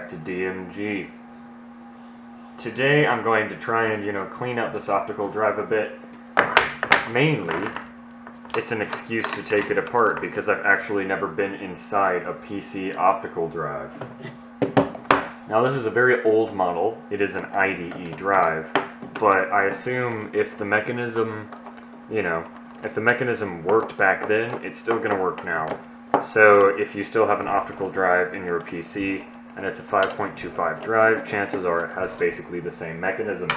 back to DMG. Today I'm going to try and, clean up this optical drive a bit. Mainly, it's an excuse to take it apart because I've actually never been inside a PC optical drive. Now this is a very old model, it is an IDE drive, but I assume if the mechanism, if the mechanism worked back then, it's still going to work now. So if you still have an optical drive in your PC, and it's a 5.25 drive, chances are it has basically the same mechanism.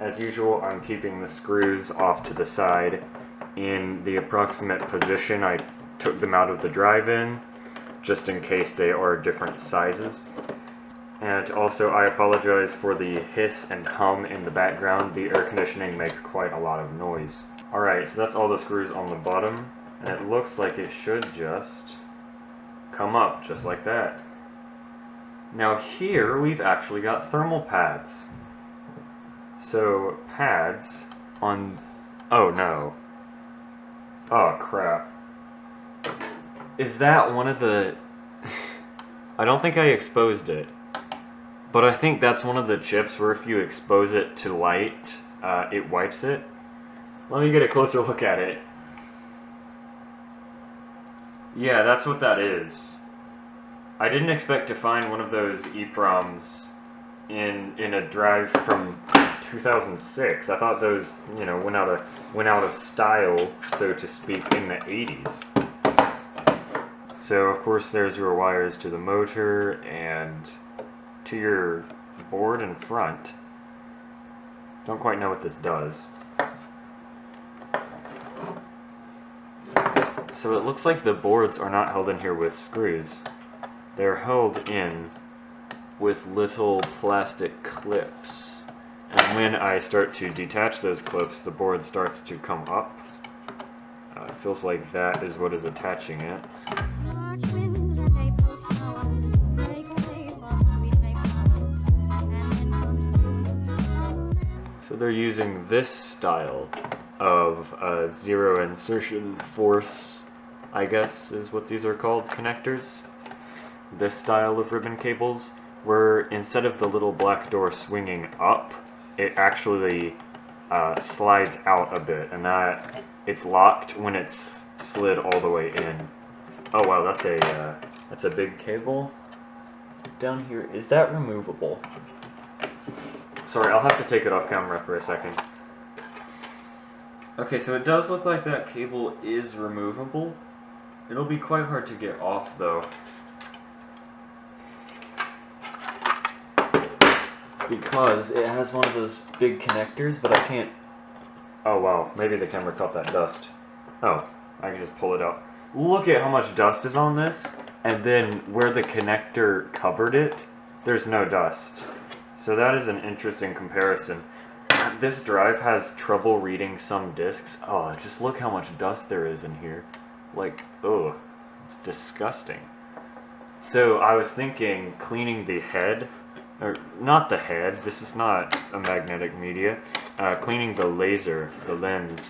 As usual, I'm keeping the screws off to the side in the approximate position I took them out of the drive in, just in case they are different sizes. And also, I apologize for the hiss and hum in the background. The air conditioning makes quite a lot of noise. Alright, so that's all the screws on the bottom, and it looks like it should just come up, just like that. Now here, we've actually got thermal pads. So, pads on... oh no. Oh crap. Is that one of the... I don't think I exposed it. But I think that's one of the chips where if you expose it to light, it wipes it. Let me get a closer look at it. Yeah, that's what that is. I didn't expect to find one of those EEPROMs in a drive from 2006. I thought those, went out of style, so to speak, in the 80s. So of course there's your wires to the motor and to your board in front. Don't quite know what this does. So it looks like the boards are not held in here with screws. They're held in with little plastic clips. And when I start to detach those clips, the board starts to come up. It feels like that is what is attaching it. So they're using this style of zero insertion force, I guess is what these are called, connectors. This style of ribbon cables, where instead of the little black door swinging up, it actually slides out a bit, and that it's locked when it's slid all the way in. Oh wow, that's a big cable down here. Is that removable? Sorry, I'll have to take it off camera for a second. Okay, so it does look like that cable is removable. It'll be quite hard to get off though, because it has one of those big connectors, but I can't... oh wow, maybe the camera caught that dust. Oh, I can just pull it out. Look at how much dust is on this, and then where the connector covered it, there's no dust. So that is an interesting comparison. This drive has trouble reading some discs. Oh, just look how much dust there is in here. Like, ugh, it's disgusting. So I was thinking cleaning the head, or not the head, this is not a magnetic media, cleaning the laser, the lens,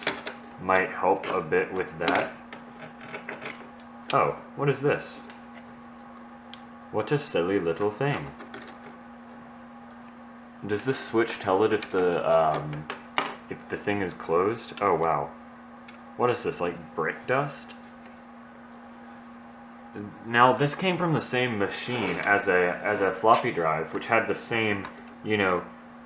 might help a bit with that. Oh, what is this? What a silly little thing. Does this switch tell it if the thing is closed? Oh wow. What is this, like brick dust? Now this came from the same machine as a floppy drive, which had the same,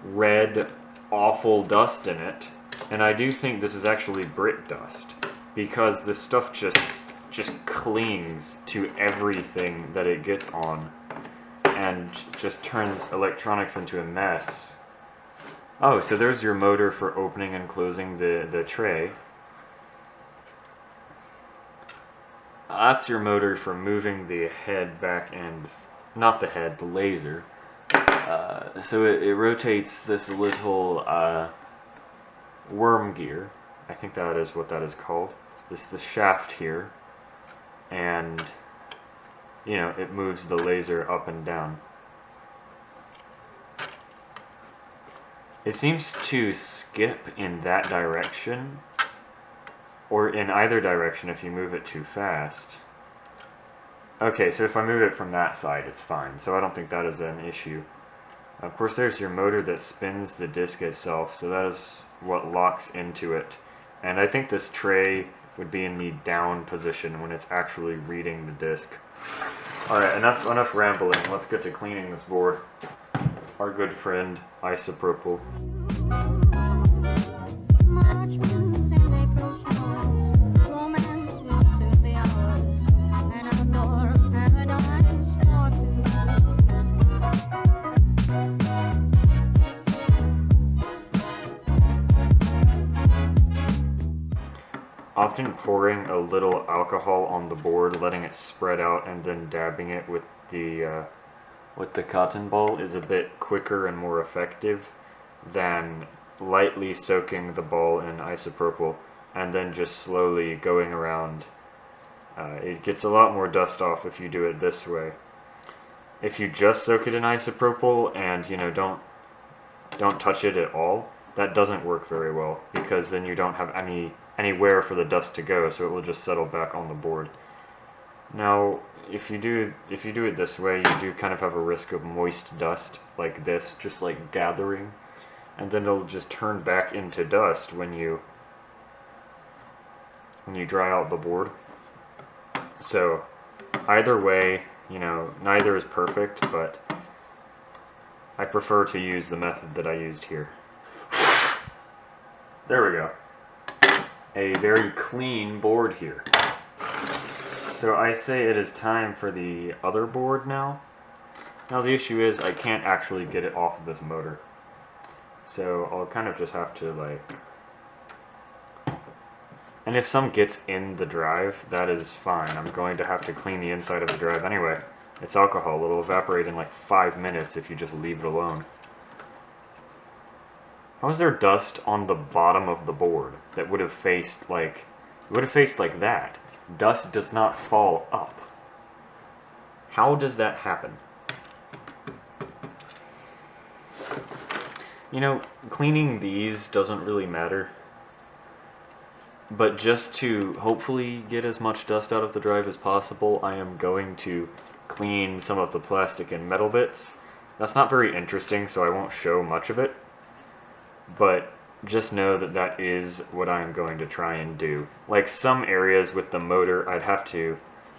red awful dust in it. And I do think this is actually brick dust, because this stuff just clings to everything that it gets on, and just turns electronics into a mess. Oh, so there's your motor for opening and closing the tray. That's your motor for moving the head back and... not the head, the laser. So it rotates this little worm gear. I think that is what that is called. This is the shaft here. And... it moves the laser up and down. It seems to skip in that direction, or in either direction if you move it too fast. Okay, so if I move it from that side, it's fine. So I don't think that is an issue. Of course, there's your motor that spins the disc itself, so that is what locks into it. And I think this tray would be in the down position when it's actually reading the disc. Alright, enough rambling. Let's get to cleaning this board. Our good friend, isopropyl. Often pouring a little alcohol on the board, letting it spread out, and then dabbing it with the cotton ball is a bit quicker and more effective than lightly soaking the ball in isopropyl and then just slowly going around. It gets a lot more dust off if you do it this way. If you just soak it in isopropyl and don't touch it at all, that doesn't work very well, because then you don't have anywhere for the dust to go, so it will just settle back on the board. Now, if you do it this way, you do kind of have a risk of moist dust like this, just like gathering, and then it'll just turn back into dust when you dry out the board. So either way, neither is perfect, but I prefer to use the method that I used here. There we go. A very clean board here. So I say it is time for the other board now. Now the issue is I can't actually get it off of this motor. So I'll kind of just have to and if some gets in the drive, that is fine. I'm going to have to clean the inside of the drive anyway. It's alcohol. It'll evaporate in like 5 minutes if you just leave it alone. How is there dust on the bottom of the board that would have faced like that? Dust does not fall up. How does that happen? Cleaning these doesn't really matter. But just to hopefully get as much dust out of the drive as possible, I am going to clean some of the plastic and metal bits. That's not very interesting, so I won't show much of it. But just know that that is what I'm going to try and do. Like some areas with the motor, I'd have to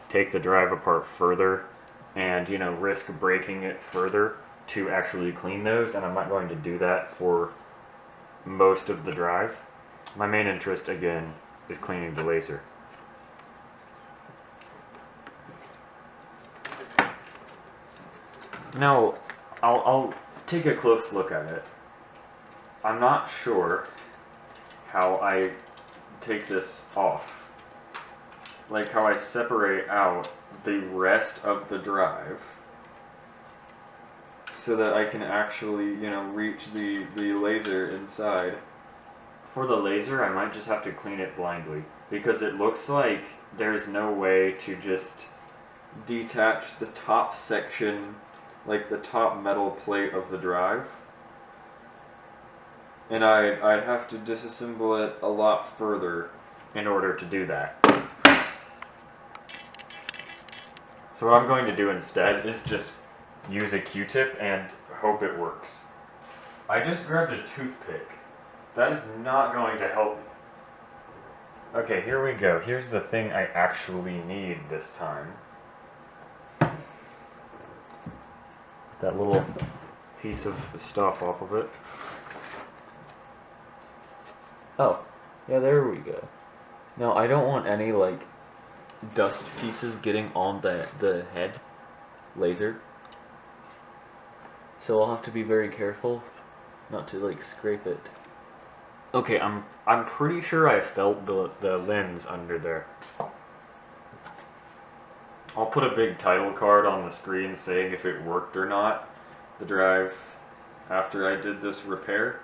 take the drive apart further and, risk breaking it further to actually clean those, and I'm not going to do that for most of the drive. My main interest, again, is cleaning the laser. Now, I'll take a close look at it. I'm not sure how I take this off. Like how I separate out the rest of the drive so that I can actually, reach the laser inside. For the laser, I might just have to clean it blindly, because it looks like there's no way to just detach the top section, like the top metal plate of the drive. And I'd have to disassemble it a lot further in order to do that. So what I'm going to do instead is just use a Q-tip and hope it works. I just grabbed a toothpick. That is not going to help me. Okay, here we go. Here's the thing I actually need this time. That little piece of stuff off of it. Oh, yeah, there we go. Now, I don't want any, dust pieces getting on the head laser. So I'll have to be very careful not to, scrape it. Okay, I'm pretty sure I felt the lens under there. I'll put a big title card on the screen saying if it worked or not, the drive, after I did this repair.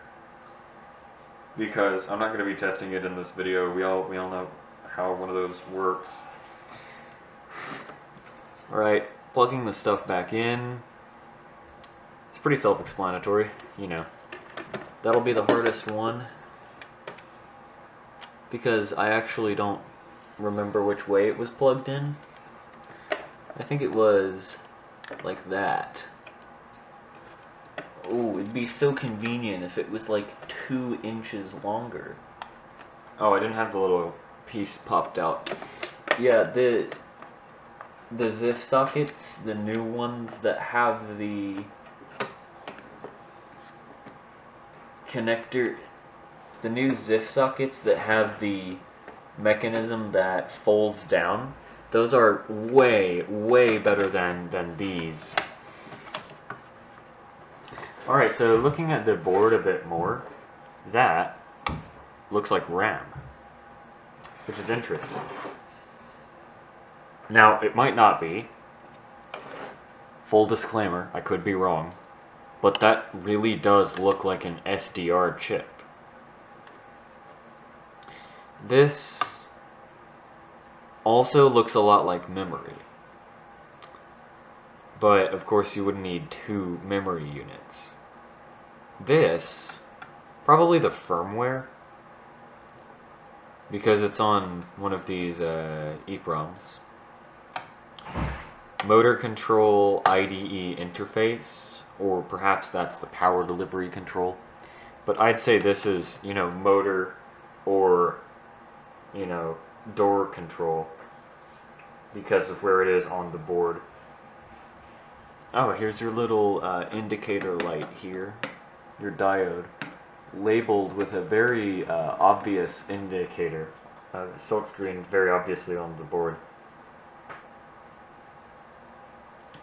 Because I'm not going to be testing it in this video. We all know how one of those works. Alright, plugging the stuff back in. It's pretty self-explanatory, That'll be the hardest one, because I actually don't remember which way it was plugged in. I I think it was like that. Oh, it'd be so convenient if it was like 2 inches longer. Oh, I didn't have the little Piece popped out. Yeah, the ZIF sockets, the new ones that have the connector, the new ZIF sockets that have the mechanism that folds down, those are way, way better than these. Alright, so looking at the board a bit more, that looks like RAM, which is interesting. Now, it might not be. Full disclaimer, I could be wrong. But that really does look like an SDR chip. This also looks a lot like memory. But, of course, you would need 2 memory units. This, probably the firmware, because it's on one of these EEPROMs. Motor control IDE interface, or perhaps that's the power delivery control. But I'd say this is, you know, motor or, you know, door control because of where it is on the board. Oh, here's your little indicator light here, your diode, labeled with a very obvious indicator, silkscreened very obviously on the board.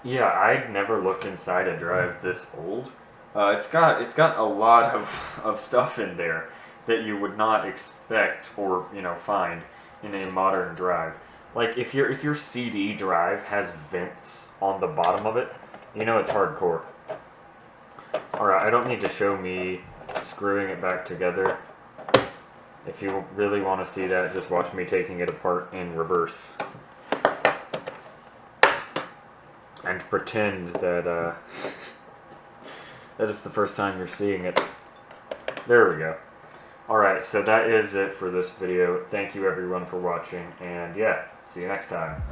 Yeah, I'd never looked inside a drive this old. It's got a lot of stuff in there that you would not expect or, you know, find in a modern drive. Like if your CD drive has vents on the bottom of it, you know it's hardcore. Alright, I don't need to show me screwing it back together. If you really want to see that, just watch me taking it apart in reverse. And pretend that that is the first time you're seeing it. There we go. Alright, so that is it for this video. Thank you everyone for watching, and yeah, see you next time.